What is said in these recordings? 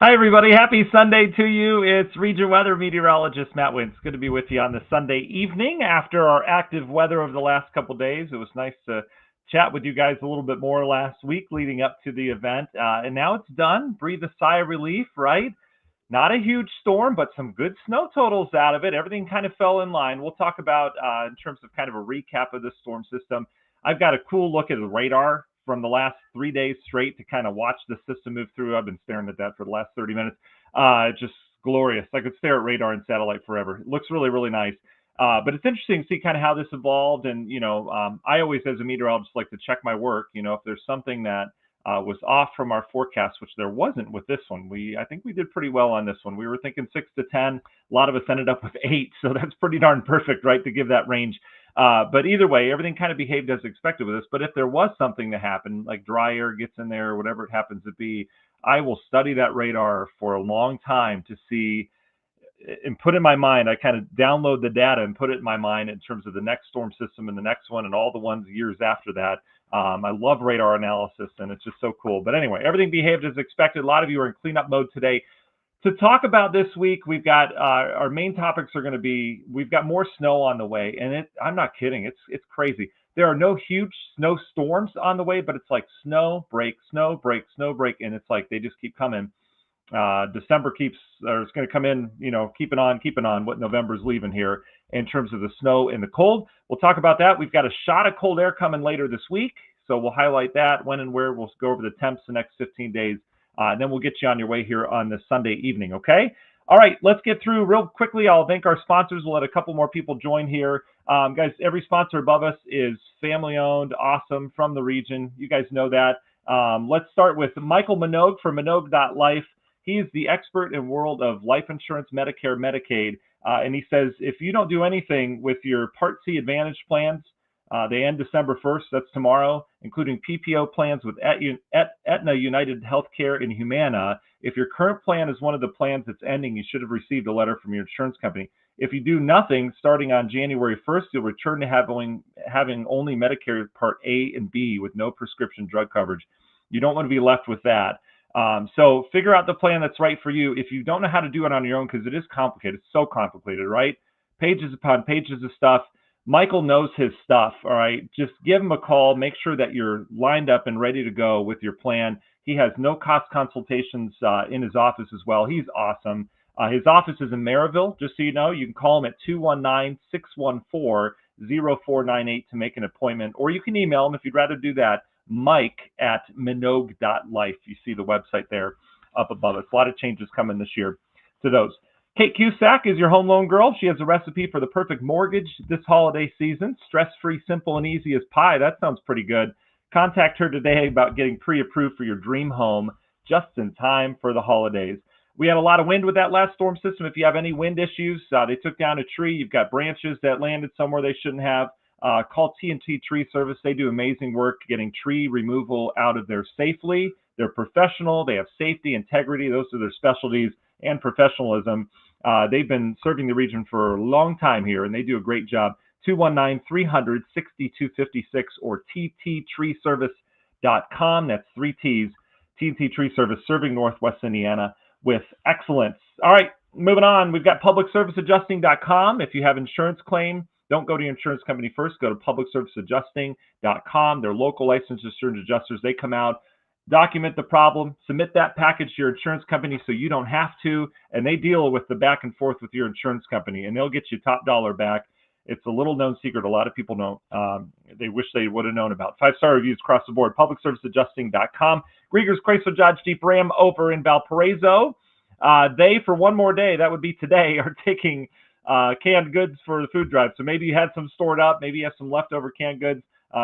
Hi, everybody. Happy Sunday to you. It's region weather meteorologist Matt Wintz. Good to be with you on this Sunday evening after our active weather over the last couple of days. It was nice to chat with you guys a little bit more last week leading up to the event. And now it's done. Breathe a sigh of relief, right? Not a huge storm, but some good snow totals out of it. Everything kind of fell in line. We'll talk about in terms of kind of a recap of this storm system. I've got a cool look at the radar from the last 3 days straight to kind of watch the system move through. I've been staring at that for the last 30 minutes. Just glorious. I could stare at radar and satellite forever. It looks really, really nice. But it's interesting to see kind of how this evolved. And, I always, as a meteorologist, like to check my work. If there's something that was off from our forecast, which there wasn't with this one. I think we did pretty well on this one. We were thinking 6 to 10. A lot of us ended up with 8, so that's pretty darn perfect, right, to give that range. But either way, everything kind of behaved as expected with this. But if there was something to happen, like dry air gets in there, or whatever it happens to be, I will study that radar for a long time to see and put in my mind. I kind of download the data and put it in my mind in terms of the next storm system and the next one and all the ones years after that. I love radar analysis, and it's just so cool. But anyway, everything behaved as expected. A lot of you are in cleanup mode today. To talk about this week, we've got our main topics are going to be, we've got more snow on the way, and I'm not kidding. It's crazy. There are no huge snow storms on the way, but it's like snow break, snow break, snow break, and it's like they just keep coming. December it's going to come in, keeping on what November's leaving here in terms of the snow and the cold. We'll talk about that. We've got a shot of cold air coming later this week, so we'll highlight that, when and where. We'll go over the temps the next 15 days, and then we'll get you on your way here on this Sunday evening, okay? All right, let's get through real quickly. I'll thank our sponsors. We'll let a couple more people join here. Guys, every sponsor above us is family-owned, awesome, from the region. You guys know that. Let's start with Michael Minogue from Minogue.life. He is the expert in world of life insurance, Medicare, Medicaid, and he says if you don't do anything with your Part C Advantage plans, they end December 1st, that's tomorrow, including PPO plans with Aetna, United Healthcare, and Humana. If your current plan is one of the plans that's ending, you should have received a letter from your insurance company. If you do nothing, starting on January 1st, you'll return to having only Medicare Part A and B with no prescription drug coverage. You don't want to be left with that. So figure out the plan that's right for you. If you don't know how to do it on your own, because it is complicated, it's so complicated, right? Pages upon pages of stuff. Michael knows his stuff, all right? Just give him a call. Make sure that you're lined up and ready to go with your plan. He has no-cost consultations in his office as well. He's awesome. His office is in Maryville, just so you know. You can call him at 219-614-0498 to make an appointment, or you can email him if you'd rather do that, Mike@Minogue.life. You see the website there up above us. A lot of changes coming this year to those. Kate Cusack is your home loan girl. She has a recipe for the perfect mortgage this holiday season. Stress-free, simple, and easy as pie. That sounds pretty good. Contact her today about getting pre-approved for your dream home just in time for the holidays. We had a lot of wind with that last storm system. If you have any wind issues, they took down a tree. You've got branches that landed somewhere they shouldn't have. Call T&T Tree Service. They do amazing work getting tree removal out of there safely. They're professional. They have safety, integrity. Those are their specialties, and professionalism. They've been serving the region for a long time here, and they do a great job. 219-300-6256 or TTTreeservice.com. That's 3 T's. T&T Tree Service, serving Northwest Indiana with excellence. All right, moving on. We've got publicserviceadjusting.com. If you have insurance claim, don't go to your insurance company first. Go to publicserviceadjusting.com. They're local licensed insurance adjusters. They come out, document the problem, submit that package to your insurance company so you don't have to, and they deal with the back and forth with your insurance company, and they'll get you top dollar back. It's a little known secret a lot of people don't. They wish they would have known about. 5-star reviews across the board. Publicserviceadjusting.com. Grieger's Chrysler Dodge Jeep Ram over in Valparaiso. They, for one more day, that would be today, are taking canned goods for the food drive. So maybe you had some stored up, maybe you have some leftover canned goods.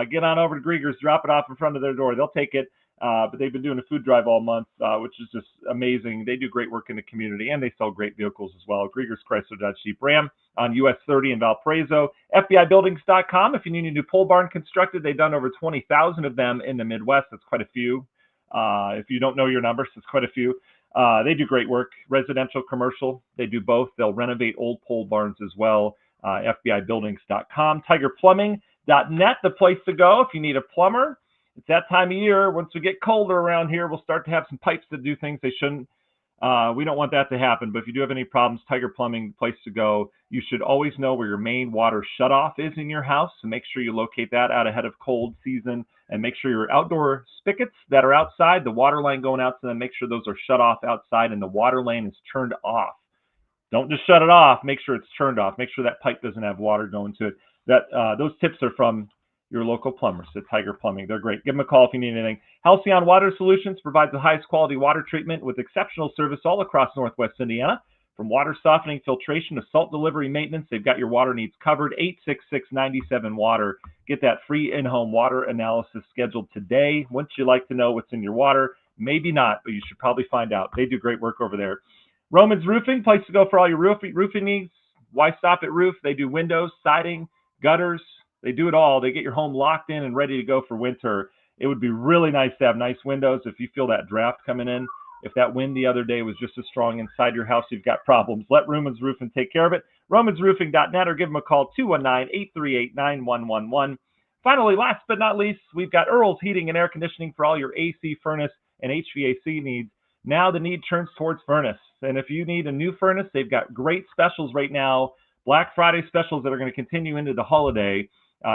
Get on over to Grieger's, drop it off in front of their door. They'll take it. But they've been doing a food drive all month, which is just amazing. They do great work in the community, and they sell great vehicles as well. Grieger's Chrysler Dodge Jeep Ram on US 30 in Valparaiso. FBIbuildings.com. If you need a new pole barn constructed, they've done over 20,000 of them in the Midwest. That's quite a few. If you don't know your numbers, it's quite a few. They do great work, residential, commercial. They do both. They'll renovate old pole barns as well. FBIbuildings.com. TigerPlumbing.net, the place to go if you need a plumber. It's that time of year. Once we get colder around here, we'll start to have some pipes that do things they shouldn't. We don't want that to happen, but if you do have any problems, Tiger Plumbing, place to go. You should always know where your main water shutoff is in your house, so make sure you locate that out ahead of cold season, and make sure your outdoor spigots that are outside, the water line going out to them, make sure those are shut off outside and the water lane is turned off. Don't just shut it off. Make sure it's turned off. Make sure that pipe doesn't have water going to it. Those tips are from your local plumbers at Tiger Plumbing. They're great. Give them a call if you need anything. Halcyon Water Solutions provides the highest quality water treatment with exceptional service all across Northwest Indiana. From water softening, filtration to salt delivery maintenance, they've got your water needs covered. 866-97-WATER. Get that free in-home water analysis scheduled today. Wouldn't you like to know what's in your water? Maybe not, but you should probably find out. They do great work over there. Romans Roofing, place to go for all your roofing needs. Why stop at roof? They do windows, siding, gutters. They do it all. They get your home locked in and ready to go for winter. It would be really nice to have nice windows if you feel that draft coming in. If that wind the other day was just as strong inside your house, you've got problems. Let Romans Roofing take care of it. RomansRoofing.net, or give them a call, 219-838-9111. Finally, last but not least, we've got Earl's Heating and Air Conditioning for all your AC, furnace, and HVAC needs. Now the need turns towards furnace. And if you need a new furnace, they've got great specials right now. Black Friday specials that are going to continue into the holiday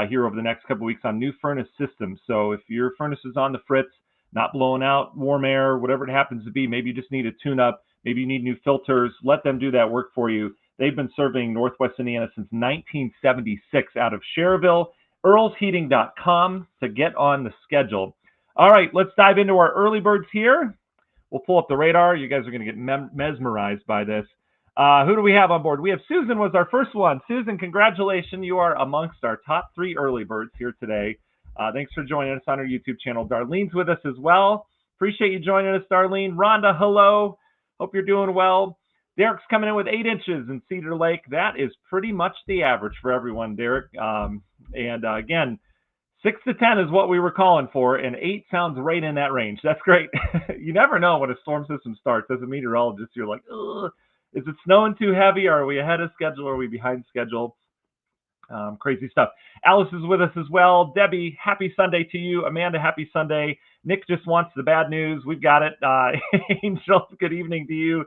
here over the next couple of weeks on new furnace systems. So if your furnace is on the fritz, not blowing out warm air, whatever it happens to be, maybe you just need a tune-up, maybe you need new filters, let them do that work for you. They've been serving Northwest Indiana since 1976 out of Cherville. EarlsHeating.com to get on the schedule. All right, let's dive into our early birds here. We'll pull up the radar. You guys are going to get mesmerized by this. Who do we have on board? We have Susan was our first one. Susan, congratulations. You are amongst our top 3 early birds here today. Thanks for joining us on our YouTube channel. Darlene's with us as well. Appreciate you joining us, Darlene. Rhonda, hello. Hope you're doing well. Derek's coming in with 8 inches in Cedar Lake. That is pretty much the average for everyone, Derek. Again, 6 to 10 is what we were calling for, and 8 sounds right in that range. That's great. You never know when a storm system starts. As a meteorologist, you're like, ugh, is it snowing too heavy? Are we ahead of schedule? Are we behind schedule? Crazy stuff. Alice is with us as well. Debbie, happy Sunday to you. Amanda, happy Sunday. Nick just wants the bad news. We've got it. Angel, good evening to you.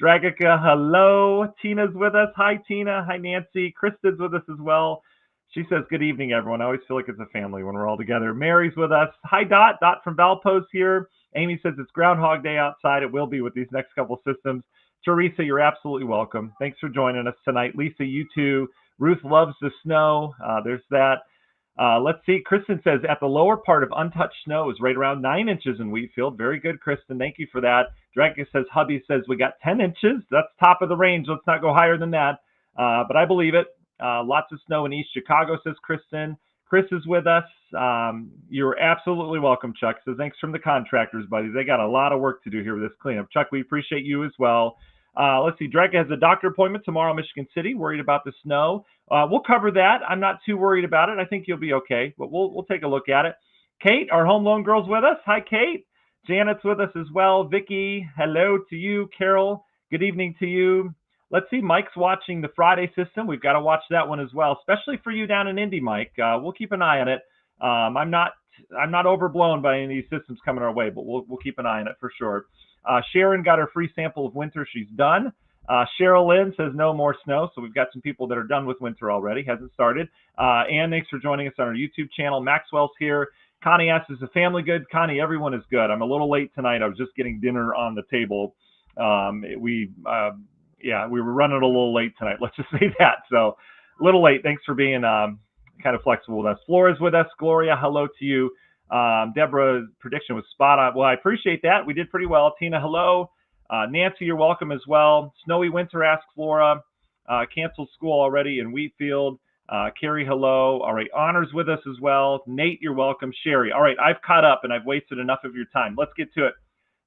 Dragica, hello. Tina's with us. Hi, Tina. Hi, Nancy. Krista's with us as well. She says, good evening, everyone. I always feel like it's a family when we're all together. Mary's with us. Hi, Dot. Dot from Valpo's here. Amy says it's Groundhog Day outside. It will be with these next couple systems. Teresa, you're absolutely welcome. Thanks for joining us tonight. Lisa, you too. Ruth loves the snow. There's that. Let's see. Kristen says, at the lower part of untouched snow is right around 9 inches in Wheatfield. Very good, Kristen. Thank you for that. Dragica says, hubby says we got 10 inches. That's top of the range. Let's not go higher than that. But I believe it. Lots of snow in East Chicago, says Kristen. Chris is with us. You're absolutely welcome, Chuck. Says, thanks from the contractors, buddy. They got a lot of work to do here with this cleanup. Chuck, we appreciate you as well. Let's see. Dragica has a doctor appointment tomorrow in Michigan City. Worried about the snow. We'll cover that. I'm not too worried about it. I think you'll be okay, but we'll take a look at it. Kate, our home loan girl's with us. Hi, Kate. Janet's with us as well. Vicky, hello to you. Carol, good evening to you. Let's see. Mike's watching the Friday system. We've got to watch that one as well, especially for you down in Indy, Mike. We'll keep an eye on it. I'm not overblown by any of these systems coming our way, but we'll keep an eye on it for sure. Sharon got her free sample of winter. She's done. Cheryl Lynn says no more snow. So we've got some people that are done with winter already. Hasn't started. Ann, thanks for joining us on our YouTube channel. Maxwell's here. Connie asks, is the family good? Connie, everyone is good. I'm a little late tonight. I was just getting dinner on the table. We were running a little late tonight. Let's just say that. So a little late. Thanks for being kind of flexible with us. Flora's with us. Gloria, hello to you. Deborah's prediction was spot on. Well, I appreciate that. We did pretty well. Tina, hello. Nancy, you're welcome as well. Snowy winter, asks Flora. Canceled school already in Wheatfield. Carrie, hello. All right. Honor's with us as well. Nate, you're welcome. Sherry. All right. I've caught up and I've wasted enough of your time. Let's get to it.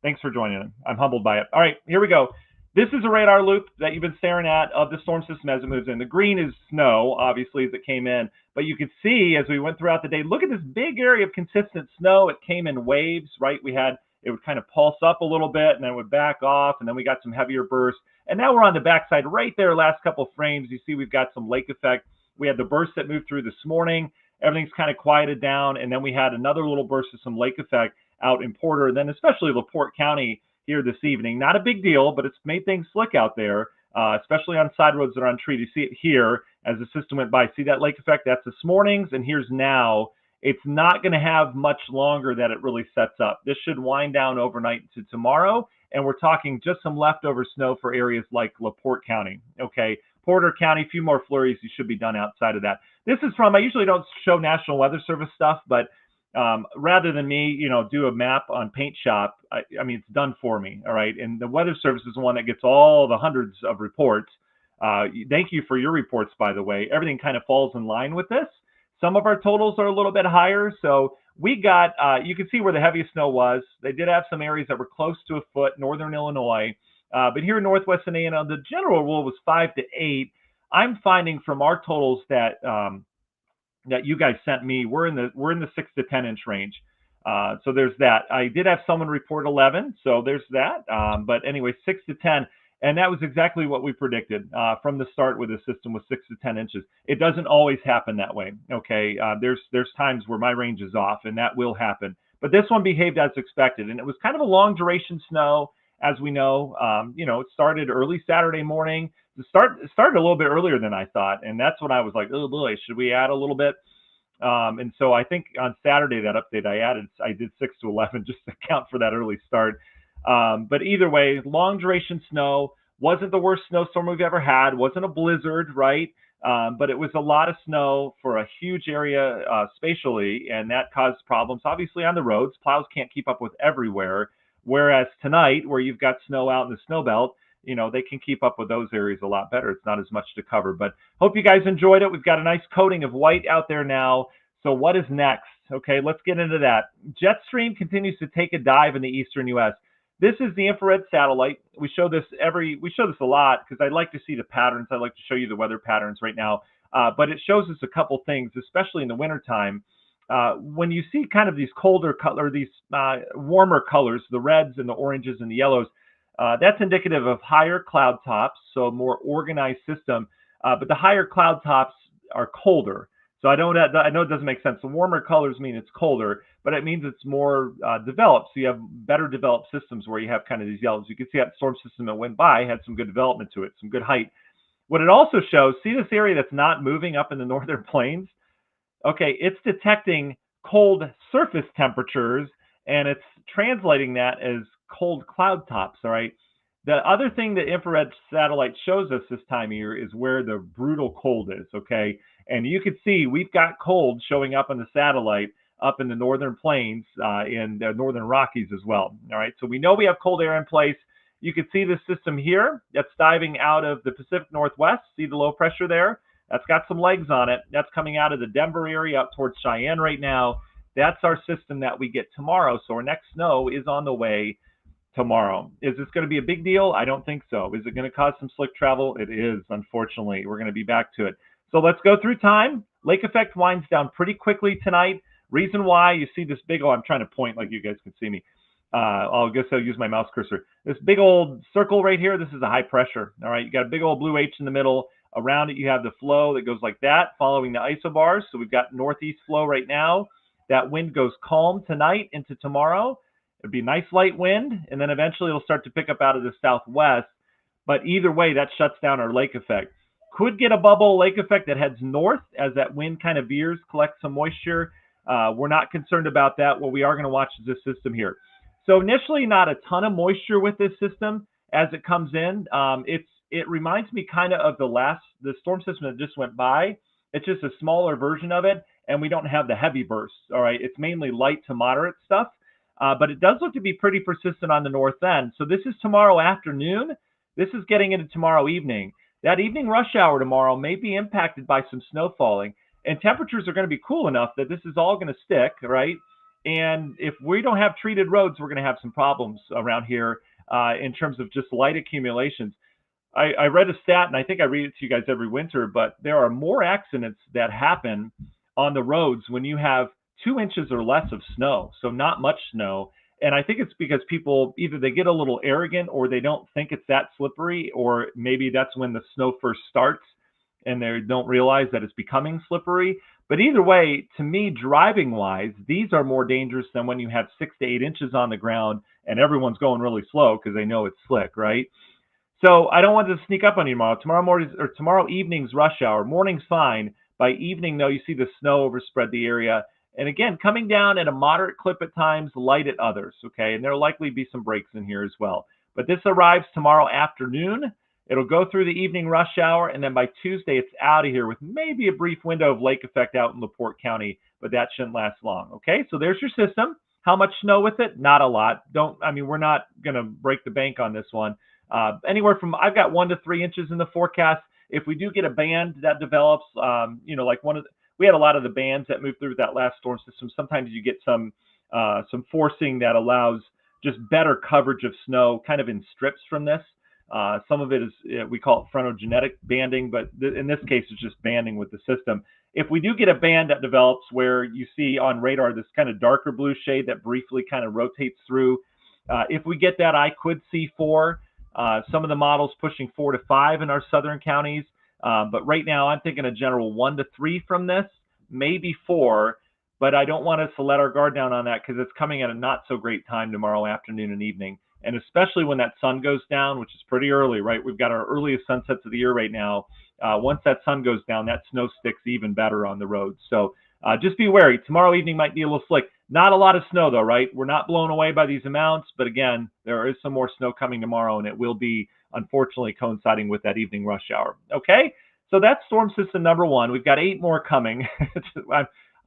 Thanks for joining. I'm humbled by it. All right. Here we go. This is a radar loop that you've been staring at of the storm system as it moves in. The green is snow, obviously, as it came in. But you could see as we went throughout the day, look at this big area of consistent snow. It came in waves, right? It would kind of pulse up a little bit and then it would back off. And then we got some heavier bursts. And now we're on the backside right there, last couple of frames. You see we've got some lake effect. We had the burst that moved through this morning. Everything's kind of quieted down. And then we had another little burst of some lake effect out in Porter. And then especially LaPorte County here this evening. Not a big deal, but it's made things slick out there, especially on side roads that are untreated. You see it here as the system went by. See that lake effect? That's this morning's, and here's now. It's not going to have much longer that it really sets up. This should wind down overnight to tomorrow, and we're talking just some leftover snow for areas like LaPorte County. Okay, Porter County, a few more flurries. You should be done outside of that. This is from, I usually don't show National Weather Service stuff, but rather than me, do a map on Paint Shop, I mean, it's done for me, all right? And the Weather Service is the one that gets all the hundreds of reports. Thank you for your reports, by the way. Everything kind of falls in line with this. Some of our totals are a little bit higher, so we got, you can see where the heaviest snow was. They did have some areas that were close to a foot, northern Illinois, but here in Northwest Indiana, the general rule was 5 to 8. I'm finding from our totals that that you guys sent me, we're in the 6 to 10 inch range. So there's that. I did have someone report 11, so there's that. But anyway, 6 to 10. And that was exactly what we predicted from the start with the system was 6 to 10 inches. It doesn't always happen that way. Okay, there's times where my range is off, and that will happen. But this one behaved as expected, and it was kind of a long duration snow, as we know. It started early Saturday morning. It started a little bit earlier than I thought, and that's when I was like, oh boy, should we add a little bit? And so I think on Saturday that update I did 6 to 11 just to account for that early start. But either way, long duration snow wasn't the worst snowstorm we've ever had. Wasn't a blizzard, right? But it was a lot of snow for a huge area spatially, and that caused problems, obviously, on the roads. Plows can't keep up with everywhere. Whereas tonight, where you've got snow out in the snow belt, they can keep up with those areas a lot better. It's not as much to cover. But hope you guys enjoyed it. We've got a nice coating of white out there now. So what is next? Okay, let's get into that. Jetstream continues to take a dive in the eastern U.S. This is the infrared satellite. We show this a lot because I like to see the patterns. I like to show you the weather patterns right now. But it shows us a couple things, especially in the wintertime. When you see kind of these colder color, these warmer colors, the reds and the oranges and the yellows, that's indicative of higher cloud tops, so a more organized system. But the higher cloud tops are colder. So I know it doesn't make sense. The warmer colors mean it's colder, but it means it's more developed. So you have better developed systems where you have kind of these yellows. You can see that storm system that went by had some good development to it, some good height. What it also shows, see this area that's not moving up in the northern plains? Okay, it's detecting cold surface temperatures, and it's translating that as cold cloud tops, all right? The other thing that infrared satellite shows us this time of year is where the brutal cold is, okay? And you can see we've got cold showing up on the satellite up in the northern plains, in the northern Rockies as well, all right? So we know we have cold air in place. You can see the system here that's diving out of the Pacific Northwest. See the low pressure there? That's got some legs on it. That's coming out of the Denver area up towards Cheyenne right now. That's our system that we get tomorrow. So our next snow is on the way tomorrow. Is this going to be a big deal? I don't think so. Is it going to cause some slick travel? It is, unfortunately. We're going to be back to it. So let's go through time. Lake effect winds down pretty quickly tonight. Reason why, you see this big, I'm trying to point like you guys can see me. I guess I'll use my mouse cursor. This big old circle right here, this is a high pressure. All right, you got a big old blue H in the middle. Around it, you have the flow that goes like that, following the isobars. So we've got northeast flow right now. That wind goes calm tonight into tomorrow. It'd be a nice light wind, and then eventually it'll start to pick up out of the southwest. But either way, that shuts down our lake effect. Could get a bubble lake effect that heads north as that wind kind of veers, collects some moisture. We're not concerned about that. What we are going to watch is this system here. So initially, not a ton of moisture with this system as it comes in. It reminds me kind of the storm system that just went by. It's just a smaller version of it, and we don't have the heavy bursts. All right, it's mainly light to moderate stuff, but it does look to be pretty persistent on the north end. So this is tomorrow afternoon. This is getting into tomorrow evening. That evening rush hour tomorrow may be impacted by some snow falling, and temperatures are going to be cool enough that this is all going to stick, right? And if we don't have treated roads, we're going to have some problems around here in terms of just light accumulations. I read a stat, and I think I read it to you guys every winter, but there are more accidents that happen on the roads when you have 2 inches or less of snow, so not much snow. And I think it's because people, either they get a little arrogant or they don't think it's that slippery, or maybe that's when the snow first starts and they don't realize that it's becoming slippery. But either way, to me, driving-wise, these are more dangerous than when you have 6 to 8 inches on the ground and everyone's going really slow because they know it's slick, right? So I don't want to sneak up on you tomorrow. Tomorrow morning or tomorrow evening's rush hour. Morning's fine. By evening, though, you see the snow overspread the area. And again, coming down at a moderate clip at times, light at others. Okay, and there'll likely be some breaks in here as well. But this arrives tomorrow afternoon. It'll go through the evening rush hour, and then by Tuesday, it's out of here with maybe a brief window of lake effect out in LaPorte County, but that shouldn't last long. Okay, so there's your system. How much snow with it? Not a lot. We're not going to break the bank on this one. Anywhere from, I've got 1 to 3 inches in the forecast. If we do get a band that develops, like we had a lot of the bands that moved through that last storm system. Sometimes you get some forcing that allows just better coverage of snow kind of in strips from this. Some of it is, we call it frontogenetic banding, but in this case, it's just banding with the system. If we do get a band that develops where you see on radar this kind of darker blue shade that briefly kind of rotates through, if we get that, I could see 4. Some of the models pushing 4 to 5 in our southern counties. But right now, I'm thinking a general 1 to 3 from this, maybe 4. But I don't want us to let our guard down on that because it's coming at a not so great time tomorrow afternoon and evening. And especially when that sun goes down, which is pretty early, right? We've got our earliest sunsets of the year right now. Once that sun goes down, that snow sticks even better on the roads. So just be wary. Tomorrow evening might be a little slick. Not a lot of snow though, right? We're not blown away by these amounts, but again, there is some more snow coming tomorrow, and it will be unfortunately coinciding with that evening rush hour. Okay, so that's storm system number 1. We've got 8 more coming.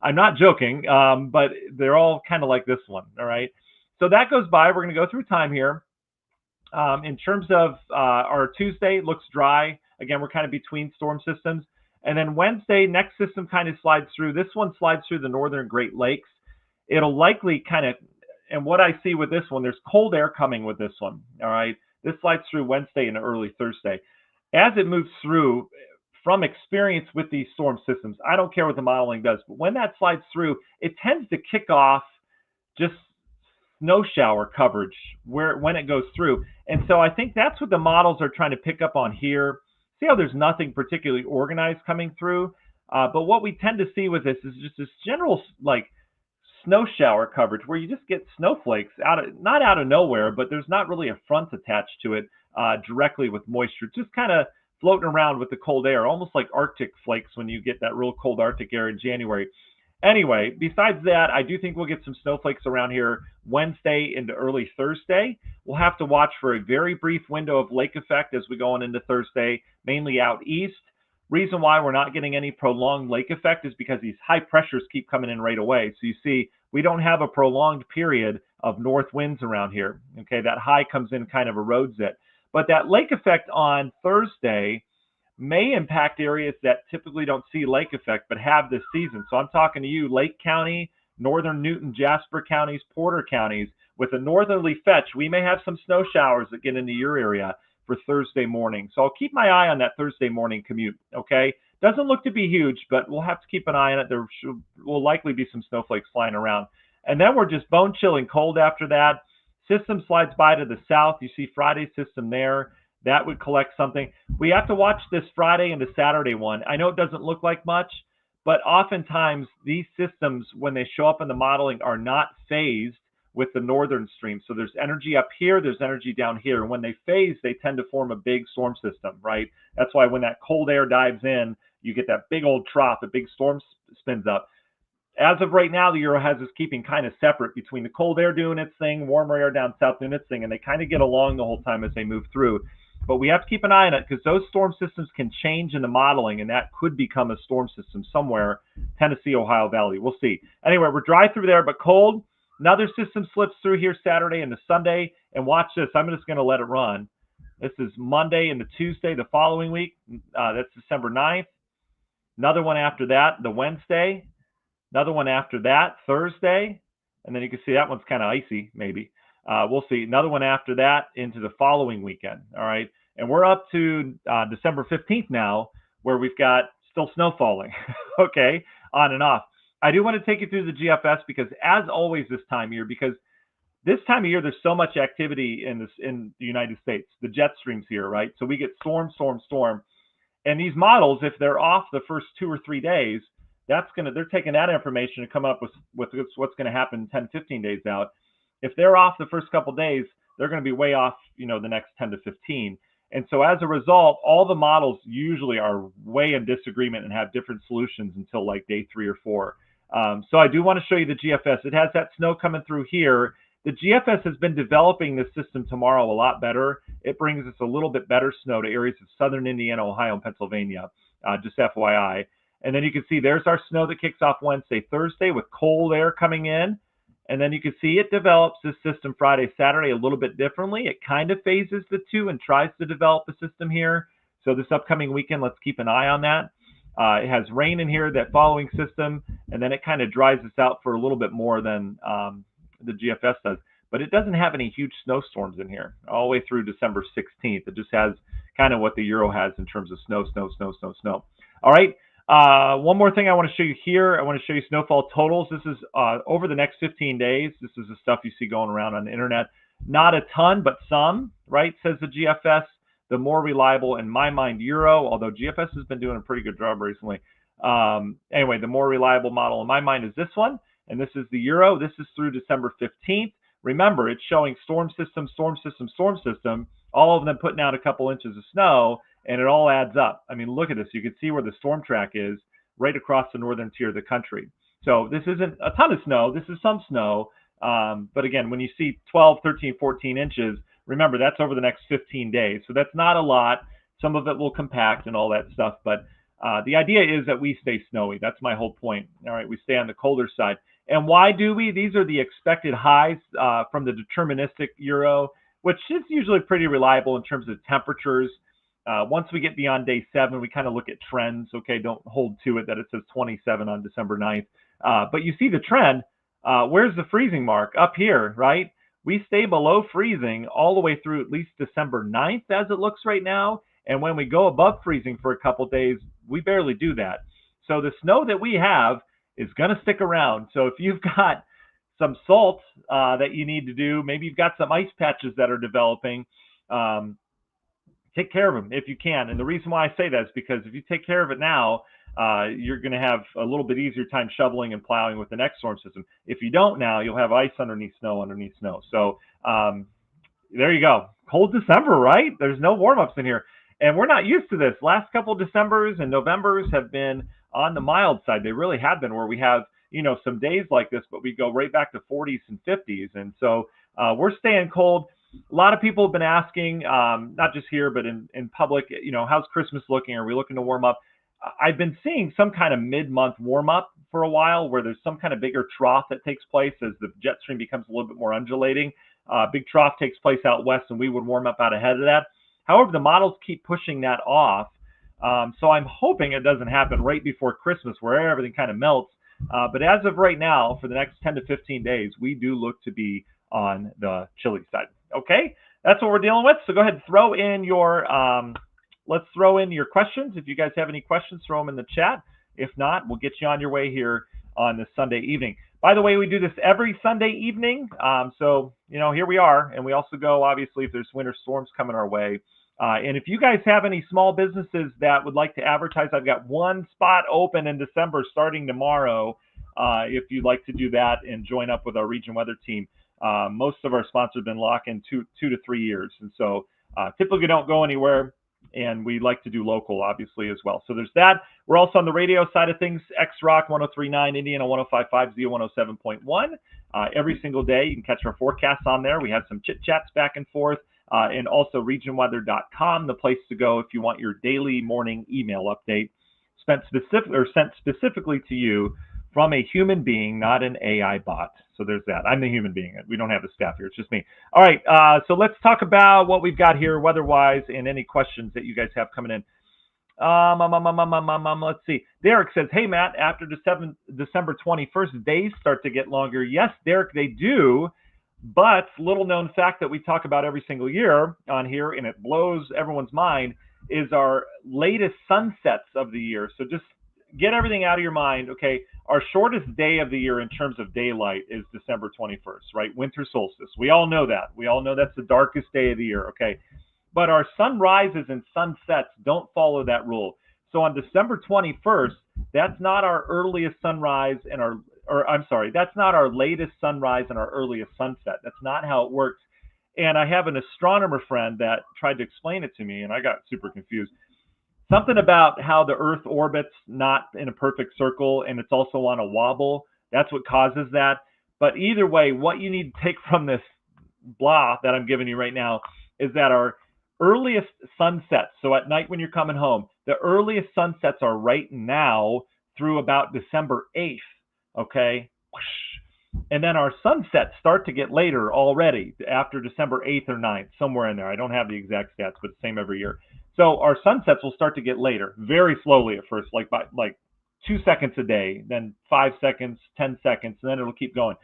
I'm not joking, but they're all kind of like this one. All right, so that goes by. We're going to go through time here. In terms of our Tuesday, looks dry. Again, we're kind of between storm systems. And then Wednesday, next system kind of slides through. This one slides through the northern Great Lakes. It'll likely kind of, and what I see with this one, there's cold air coming with this one. All right. This slides through Wednesday and early Thursday. As it moves through, from experience with these storm systems, I don't care what the modeling does, but when that slides through, it tends to kick off just snow shower coverage when it goes through. And so I think that's what the models are trying to pick up on here. See how there's nothing particularly organized coming through? But what we tend to see with this is just this general like snow shower coverage where you just get snowflakes not out of nowhere, but there's not really a front attached to it directly with moisture, just kind of floating around with the cold air, almost like Arctic flakes when you get that real cold Arctic air in January. Anyway, besides that, I do think we'll get some snowflakes around here Wednesday into early Thursday. We'll have to watch for a very brief window of lake effect as we go on into Thursday, mainly out east. Reason why we're not getting any prolonged lake effect is because these high pressures keep coming in right away. So you see, we don't have a prolonged period of north winds around here. Okay, that high comes in, kind of erodes it. But that lake effect on Thursday may impact areas that typically don't see lake effect but have this season. So I'm talking to you, Lake County, northern Newton, Jasper counties, Porter counties. With a northerly fetch, we may have some snow showers that get into your area for Thursday morning. So I'll keep my eye on that Thursday morning commute, okay? Doesn't look to be huge, but we'll have to keep an eye on it. There will likely be some snowflakes flying around. And then we're just bone chilling cold after that. System slides by to the south. You see Friday's system there. That would collect something. We have to watch this Friday and the Saturday one. I know it doesn't look like much, but oftentimes these systems, when they show up in the modeling, are not phased with the northern stream. So there's energy up here, there's energy down here. And when they phase, they tend to form a big storm system, right? That's why when that cold air dives in, you get that big old trough, a big storm spins up. As of right now, the Eurohaz is keeping kind of separate between the cold air doing its thing, warmer air down south doing its thing, and they kind of get along the whole time as they move through. But we have to keep an eye on it because those storm systems can change in the modeling, and that could become a storm system somewhere, Tennessee, Ohio Valley. We'll see. Anyway, we're dry through there, but cold. Another system slips through here Saturday and the Sunday. And watch this. I'm just going to let it run. This is Monday and the Tuesday the following week. That's December 9th. Another one after that, the Wednesday. Another one after that, Thursday. And then you can see that one's kind of icy, maybe. We'll see. Another one after that into the following weekend. All right. And we're up to December 15th now, where we've got still snow falling. Okay. On and off. I do want to take you through the GFS because, as always, this time of year, there's so much activity in the United States, the jet streams here, right? So we get storm, storm, storm. And these models, if they're off the first 2 or 3 days, they're taking that information to come up with what's going to happen 10, 15 days out. If they're off the first couple days, they're going to be way off, the next 10 to 15. And so as a result, all the models usually are way in disagreement and have different solutions until like day 3 or 4. So I do want to show you the GFS. It has that snow coming through here. The GFS has been developing this system tomorrow a lot better. It brings us a little bit better snow to areas of southern Indiana, Ohio, and Pennsylvania, just FYI. And then you can see there's our snow that kicks off Wednesday, Thursday with cold air coming in. And then you can see it develops this system Friday, Saturday a little bit differently. It kind of phases the two and tries to develop a system here. So this upcoming weekend, let's keep an eye on that. It has rain in here, that following system, and then it kind of dries us out for a little bit more than the GFS does. But it doesn't have any huge snowstorms in here all the way through December 16th. It just has kind of what the Euro has in terms of snow. All right. One more thing I want to show you here. I want to show you snowfall totals. This is over the next 15 days. This is the stuff you see going around on the internet. Not a ton, but some, right, says the GFS. The more reliable, in my mind, Euro, although GFS has been doing a pretty good job recently. Anyway, the more reliable model in my mind is this one, and this is the Euro. This is through December 15th. Remember, it's showing storm system, all of them putting out a couple inches of snow, and it all adds up. I mean, look at this. You can see where the storm track is right across the northern tier of the country. So this isn't a ton of snow. This is some snow. But again, when you see 12, 13, 14 inches, remember, that's over the next 15 days. So that's not a lot. Some of it will compact and all that stuff. But the idea is that we stay snowy. That's my whole point. All right, we stay on the colder side. And why do we? These are the expected highs from the deterministic Euro, which is usually pretty reliable in terms of temperatures. Once we get beyond day 7, we kind of look at trends. Okay, don't hold to it that it says 27 on December 9th. But you see the trend. Where's the freezing mark? Up here, right? We stay below freezing all the way through at least December 9th as it looks right now. And when we go above freezing for a couple days, we barely do that. So the snow that we have is going to stick around. So if you've got some salt that you need to do, maybe you've got some ice patches that are developing, take care of them if you can. And the reason why I say that is because if you take care of it now, you're going to have a little bit easier time shoveling and plowing with the next storm system. If you don't now, you'll have ice underneath snow. So there you go. Cold December, right? There's no warm-ups in here. And we're not used to this. Last couple of Decembers and Novembers have been on the mild side. They really have been, where we have, some days like this, but we go right back to 40s and 50s. And so we're staying cold. A lot of people have been asking, not just here, but in public, how's Christmas looking? Are we looking to warm up? I've been seeing some kind of mid-month warm-up for a while, where there's some kind of bigger trough that takes place as the jet stream becomes a little bit more undulating. Big trough takes place out west, and we would warm up out ahead of that. However, the models keep pushing that off. So I'm hoping it doesn't happen right before Christmas, where everything kind of melts. But as of right now, for the next 10 to 15 days, we do look to be on the chilly side. Okay, that's what we're dealing with. So go ahead and throw in your, let's throw in your questions. If you guys have any questions, throw them in the chat. If not, we'll get you on your way here on this Sunday evening. By the way, we do this every Sunday evening. So, here we are. And we also go, obviously, if there's winter storms coming our way. And if you guys have any small businesses that would like to advertise, I've got one spot open in December starting tomorrow. If you'd like to do that and join up with our region weather team. Most of our sponsors have been locked in 2 to 3 years. And so typically don't go anywhere. And we like to do local, obviously, as well. So there's that. We're also on the radio side of things, X-Rock 103.9, Indiana 105.5, Zio 107.1. Every single day, you can catch our forecasts on there. We have some chit-chats back and forth. And also regionweather.com, the place to go if you want your daily morning email update sent specifically to you from a human being, not an AI bot. So there's that. I'm the human being. We don't have the staff here. It's just me. All right. So let's talk about what we've got here weather-wise and any questions that you guys have coming in. Let's see. Derek says, hey, Matt, after December 21st, days start to get longer. Yes, Derek, they do. But little known fact that we talk about every single year on here, and it blows everyone's mind, is our latest sunsets of the year. So just get everything out of your mind. Okay, our shortest day of the year in terms of daylight is December 21st, right? Winter solstice. We all know that. We all know that's the darkest day of the year, okay? But our sunrises and sunsets don't follow that rule. So on December 21st, that's not our earliest sunrise and our or I'm sorry, that's not our latest sunrise and our earliest sunset. That's not how it works. And I have an astronomer friend that tried to explain it to me, and I got super confused. Something about how the Earth orbits not in a perfect circle, and it's also on a wobble. That's what causes that. But either way, what you need to take from this blah that I'm giving you right now is that our earliest sunsets, so at night when you're coming home, the earliest sunsets are right now through about December 8th, okay? And then our sunsets start to get later already after December 8th or 9th, somewhere in there. I don't have the exact stats, but it's the same every year. So our sunsets will start to get later, very slowly at first, like 2 seconds a day, then 5 seconds, 10 seconds, and then it'll keep going.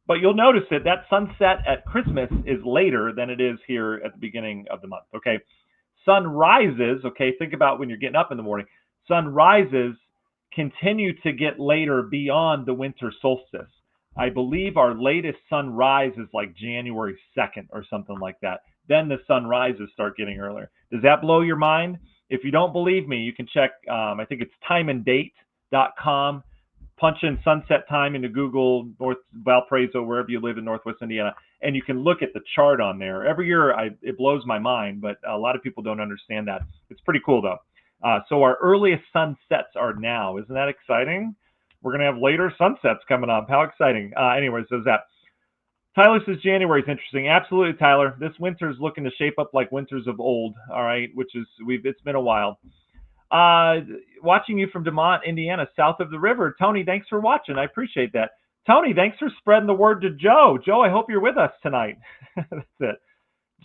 But you'll notice that sunset at Christmas is later than it is here at the beginning of the month. Okay. Sunrises, okay, think about when you're getting up in the morning. Sunrises continue to get later beyond the winter solstice. I believe our latest sunrise is like January 2nd or something like that. Then the sunrises start getting earlier. Does that blow your mind? If you don't believe me, you can check, I think it's timeanddate.com. Punch in sunset time into Google, North Valparaiso, wherever you live in Northwest Indiana, and you can look at the chart on there. Every year, it blows my mind, but a lot of people don't understand that. It's pretty cool, though. So our earliest sunsets are now. Isn't that exciting? We're going to have later sunsets coming up. How exciting. Anyways, so that. Tyler says January is interesting. Absolutely, Tyler. This winter is looking to shape up like winters of old, all right, which is, it's been a while. Watching you from DeMont, Indiana, south of the river. Tony, thanks for watching. I appreciate that. Tony, thanks for spreading the word to Joe. Joe, I hope you're with us tonight. That's it.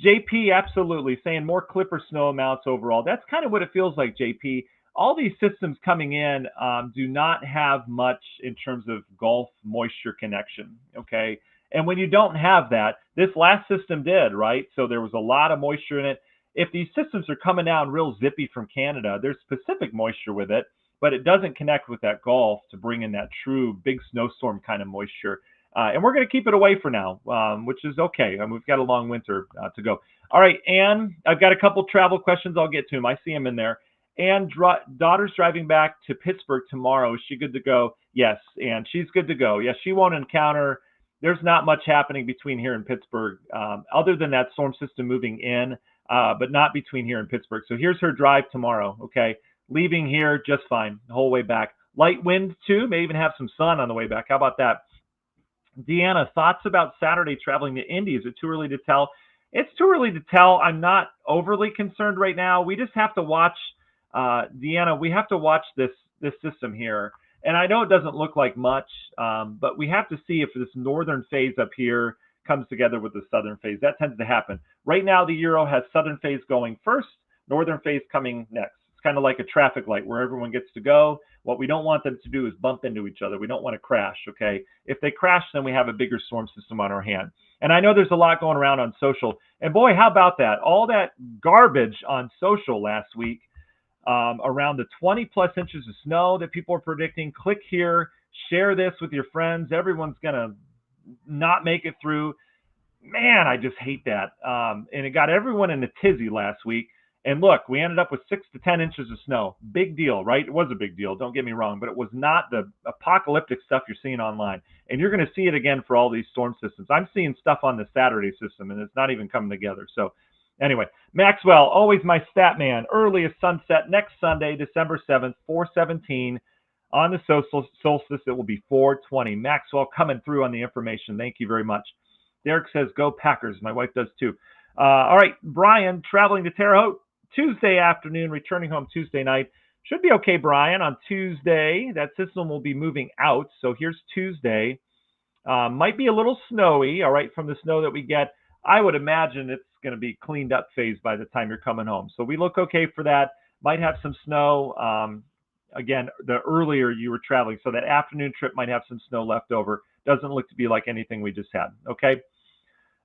JP, absolutely, saying more Clipper snow amounts overall. That's kind of what it feels like, JP. All these systems coming in do not have much in terms of Gulf moisture connection, okay? And when you don't have that, this last system did, right? So there was a lot of moisture in it. If these systems are coming down real zippy from Canada, there's specific moisture with it, but it doesn't connect with that Gulf to bring in that true big snowstorm kind of moisture. And we're going to keep it away for now, which is okay. We've got a long winter to go. All right, Ann, I've got a couple travel questions. I'll get to them. I see them in there. Ann, daughter's driving back to Pittsburgh tomorrow. Is she good to go? Yes, Ann, she's good to go. Yes, she won't encounter. There's not much happening between here and Pittsburgh other than that storm system moving in. But not between here and Pittsburgh. So here's her drive tomorrow, okay? Leaving here just fine the whole way back. Light wind too, may even have some sun on the way back. How about that? Deanna, thoughts about Saturday traveling to Indy? Is it too early to tell? It's too early to tell. I'm not overly concerned right now. We just have to watch, Deanna, we have to watch this system here. And I know it doesn't look like much, but we have to see if this northern phase up here comes together with the southern phase. That tends to happen. Right now, the Euro has southern phase going first, northern phase coming next. It's kind of like a traffic light where everyone gets to go. What we don't want them to do is bump into each other. We don't want to crash, okay? If they crash, then we have a bigger storm system on our hand. And I know there's a lot going around on social. And boy, how about that? All that garbage on social last week around the 20 plus inches of snow that people are predicting. Click here, share this with your friends. Everyone's going to not make it through. Man, I just hate that. And it got everyone in a tizzy last week. And look, we ended up with 6 to 10 inches of snow. Big deal, right? It was a big deal. Don't get me wrong, but it was not the apocalyptic stuff you're seeing online. And you're going to see it again for all these storm systems. I'm seeing stuff on the Saturday system, and it's not even coming together. So anyway, Maxwell, always my stat man. Earliest sunset next Sunday, December 7th, 4:17. On the solstice, it will be 4:20. Maxwell coming through on the information. Thank you very much. Derek says, go Packers. My wife does too. All right, Brian, traveling to Terre Haute Tuesday afternoon, returning home Tuesday night. Should be okay, Brian. On Tuesday, that system will be moving out. So here's Tuesday. Might be a little snowy, all right, from the snow that we get. I would imagine it's going to be cleaned up phase by the time you're coming home. So we look okay for that. Might have some snow. Again, the earlier you were traveling, so that afternoon trip might have some snow left over. Doesn't look to be like anything we just had. Okay.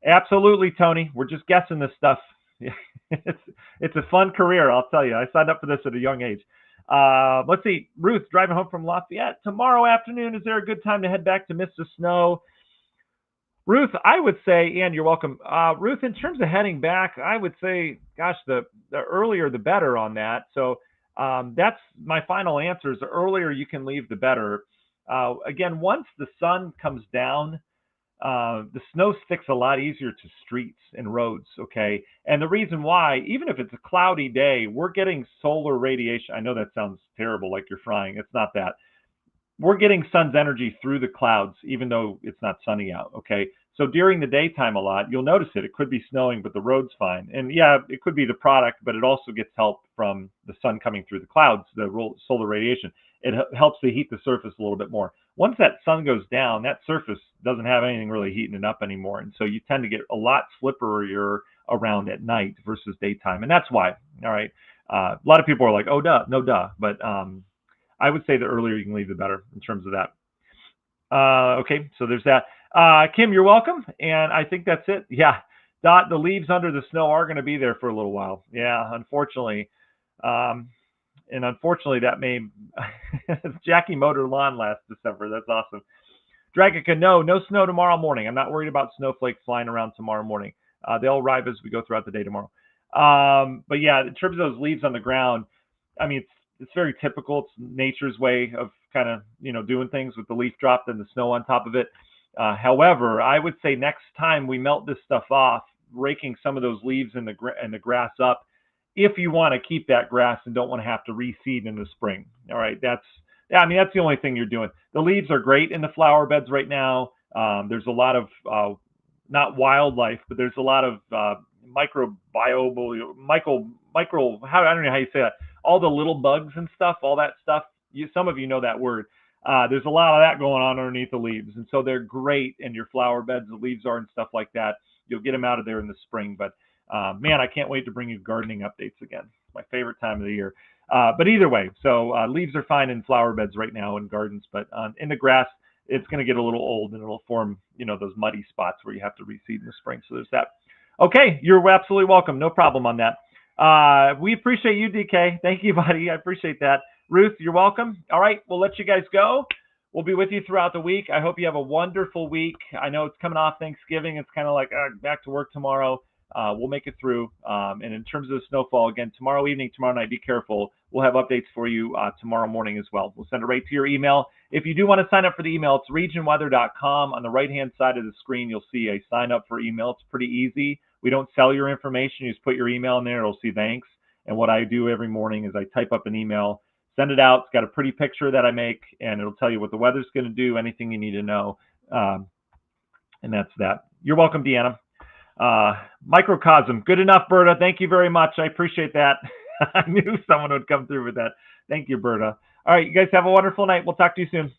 Absolutely, Tony. We're just guessing this stuff. It's a fun career, I'll tell you. I signed up for this at a young age. Let's see. Ruth, driving home from Lafayette tomorrow afternoon. Is there a good time to head back to miss the snow? Ruth, I would say, and you're welcome. Ruth, in terms of heading back, I would say, gosh, the earlier the better on that. So that's my final answer is the earlier you can leave, the better. Again, once the sun comes down, the snow sticks a lot easier to streets and roads, okay? And the reason why, even if it's a cloudy day, we're getting solar radiation. I know that sounds terrible, like you're frying. It's not that. We're getting sun's energy through the clouds, even though it's not sunny out, okay? So during the daytime a lot, you'll notice it. It could be snowing, but the road's fine. And yeah, it could be the product, but it also gets help from the sun coming through the clouds, the solar radiation. It helps to heat the surface a little bit more. Once that sun goes down, that surface doesn't have anything really heating it up anymore. And so you tend to get a lot slipperier around at night versus daytime. And that's why, all right? A lot of people are like, oh, duh, no, duh. But I would say the earlier you can leave, the better in terms of that. Okay, so there's that. Kim, you're welcome. And I think that's it. Yeah, Dot, the leaves under the snow are going to be there for a little while. Yeah, unfortunately. And unfortunately, that may Jackie mowed her lawn last December. That's awesome. Dragica, no snow tomorrow morning. I'm not worried about snowflakes flying around tomorrow morning. They'll arrive as we go throughout the day tomorrow. But yeah, in terms of those leaves on the ground, I mean, it's very typical. It's nature's way of kind of, doing things with the leaf drop and the snow on top of it. However, I would say next time we melt this stuff off, raking some of those leaves and the grass up, if you want to keep that grass and don't want to have to reseed in the spring. All right, that's the only thing you're doing. The leaves are great in the flower beds right now. There's a lot of not wildlife, but there's a lot of microbiome, I don't know how you say that. All the little bugs and stuff, all that stuff. Some of you know that word. There's a lot of that going on underneath the leaves, and so they're great in your flower beds. The leaves are and stuff like that. You'll get them out of there in the spring. But man, I can't wait to bring you gardening updates again. It's my favorite time of the year. But either way, so leaves are fine in flower beds right now in gardens, but in the grass, it's going to get a little old and it'll form, those muddy spots where you have to reseed in the spring. So there's that. Okay, you're absolutely welcome. No problem on that. We appreciate you, DK. Thank you, buddy. I appreciate that. Ruth, you're welcome. All right, we'll let you guys go. We'll be with you throughout the week. I hope you have a wonderful week. I know it's coming off Thanksgiving. It's kind of like back to work tomorrow. We'll make it through. And in terms of the snowfall, again, tomorrow evening, tomorrow night, be careful. We'll have updates for you tomorrow morning as well. We'll send it right to your email. If you do want to sign up for the email, it's regionweather.com. On the right-hand side of the screen, you'll see a sign up for email. It's pretty easy. We don't sell your information. You just put your email in there. It'll see thanks. And what I do every morning is I type up an email, send it out. It's got a pretty picture that I make, and it'll tell you what the weather's going to do, anything you need to know. And that's that. You're welcome, Deanna. Microcosm. Good enough, Berta. Thank you very much. I appreciate that. I knew someone would come through with that. Thank you, Berta. All right, you guys have a wonderful night. We'll talk to you soon.